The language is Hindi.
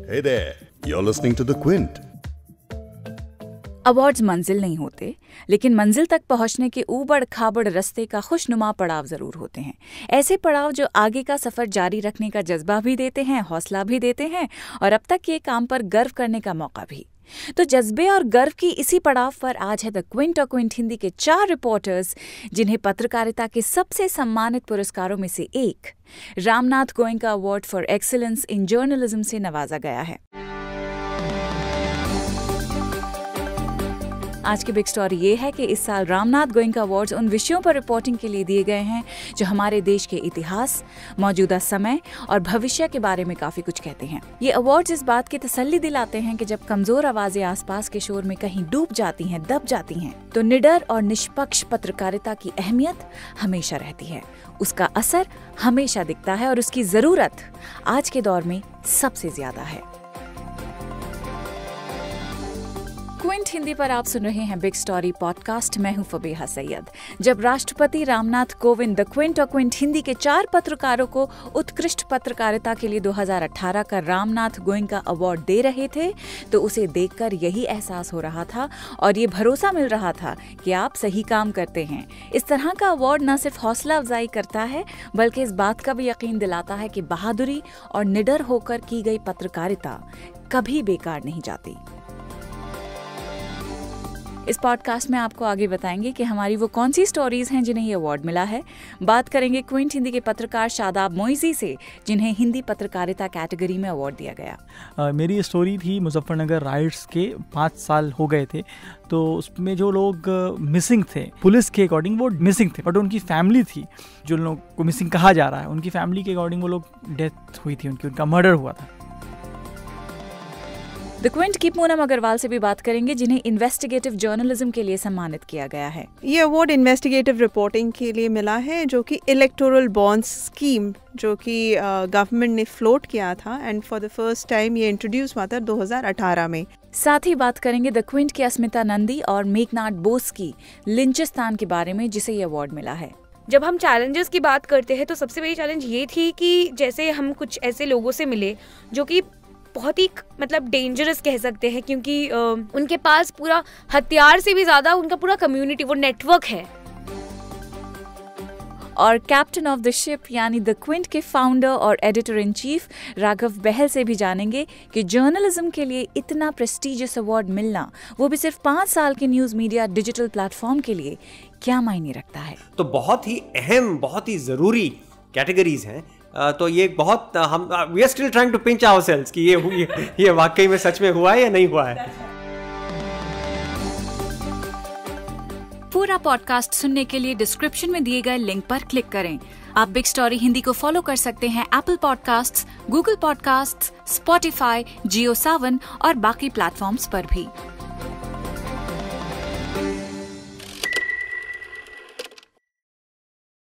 Hey there, you're listening to The Quint. Awards मंजिल नहीं होते, लेकिन मंजिल तक पहुंचने के ऊबड़ खाबड़ रास्ते का खुशनुमा पड़ाव जरूर होते हैं। ऐसे पड़ाव जो आगे का सफर जारी रखने का जज्बा भी देते हैं, हौसला भी देते हैं और अब तक के काम पर गर्व करने का मौका भी। तो जज्बे और गर्व की इसी पड़ाव पर आज है द क्विंट और क्विंट हिंदी के 4 रिपोर्टर्स, जिन्हें पत्रकारिता के सबसे सम्मानित पुरस्कारों में से एक Ramnath Goenka award for excellence in journalism से नवाजा गया है। आज की बिग स्टोरी ये है कि इस साल रामनाथ गोयनका अवार्ड्स उन विषयों पर रिपोर्टिंग के लिए दिए गए हैं जो हमारे देश के इतिहास, मौजूदा समय और भविष्य के बारे में काफी कुछ कहते हैं। ये अवार्ड्स इस बात की तसल्ली दिलाते हैं कि जब कमजोर आवाजें आसपास के शोर में कहीं डूब जाती हैं, दब जाती हैं, तो निडर और निष्पक्ष पत्रकारिता की अहमियत हमेशा रहती है, उसका असर हमेशा दिखता है और उसकी जरूरत आज के दौर में सबसे ज्यादा है। क्विंट हिंदी पर आप सुन रहे हैं बिग स्टोरी पॉडकास्ट। मैं हूं फबीहा सैयद। जब राष्ट्रपति रामनाथ कोविंद द क्विंट और क्विंट हिंदी के 4 पत्रकारों को उत्कृष्ट पत्रकारिता के लिए 2018 का रामनाथ गोयनका अवार्ड दे रहे थे, तो उसे देखकर यही एहसास हो रहा था और ये भरोसा मिल रहा था कि आप सही काम करते हैं। इस तरह का अवार्ड न सिर्फ हौसला अफजाई करता है, बल्कि इस बात का भी यकीन दिलाता है कि बहादुरी और निडर होकर की गई पत्रकारिता कभी बेकार नहीं जाती। इस पॉडकास्ट में आपको आगे बताएंगे कि हमारी वो कौन सी स्टोरीज हैं जिन्हें ये अवार्ड मिला है। बात करेंगे क्विंट हिंदी के पत्रकार शादाब मोइजी से, जिन्हें हिंदी पत्रकारिता कैटेगरी में अवार्ड दिया गया। मेरी स्टोरी थी मुजफ्फरनगर राइट्स के 5 साल हो गए थे, तो उसमें जो लोग मिसिंग थे, पुलिस के अकॉर्डिंग वो मिसिंग थे, बट उनकी फैमिली थी, जो लोग को मिसिंग कहा जा रहा है, उनकी फैमिली के अकॉर्डिंग वो लोग डेथ हुई थी, उनका मर्डर हुआ था। द क्विंट की पूनम अग्रवाल से भी बात करेंगे, जिन्हें इन्वेस्टिगेटिव जर्नलिज्म के लिए सम्मानित किया गया है। ये अवार्ड इन्वेस्टिगेटिव रिपोर्टिंग के लिए मिला है, जो कि इलेक्टोरल बॉन्ड्स स्कीम जो कि गवर्नमेंट ने फ्लोट किया था and for the first time ये इंट्रोड्यूस हुआ था 2018 में। साथ ही बात करेंगे द क्विंट की अस्मिता नंदी और मेघनाथ बोस की लिंचिस्तान के बारे में, जिसे ये अवार्ड मिला है। जब हम चैलेंजेस की बात करते हैं तो सबसे बड़ी चैलेंज ये थी कि जैसे हम कुछ ऐसे लोगों से मिले जो कि बहुत ही डेंजरस कह सकते हैं, क्योंकि उनके पास पूरा हथियार से भी ज्यादा उनका पूरा कम्युनिटी, वो नेटवर्क है। और कैप्टन ऑफ द शिप यानी द क्विंट के फाउंडर और एडिटर इन चीफ राघव बहल से भी जानेंगे कि जर्नलिज्म के लिए इतना प्रेस्टिजियस अवार्ड मिलना, वो भी सिर्फ 5 साल के न्यूज मीडिया डिजिटल प्लेटफॉर्म के लिए, क्या मायने रखता है। तो बहुत ही अहम, बहुत ही जरूरी कैटेगरीज हैं। तो ये बहुत hmm we are still trying to pinch ourselves कि ये वाकई में सच में हुआ है या नहीं हुआ है। पूरा पॉडकास्ट सुनने के लिए डिस्क्रिप्शन में दिए गए लिंक पर क्लिक करें। आप बिग स्टोरी हिंदी को फॉलो कर सकते हैं Apple podcasts, Google podcasts, Spotify, Jio Saavn और बाकी प्लेटफॉर्म्स पर भी।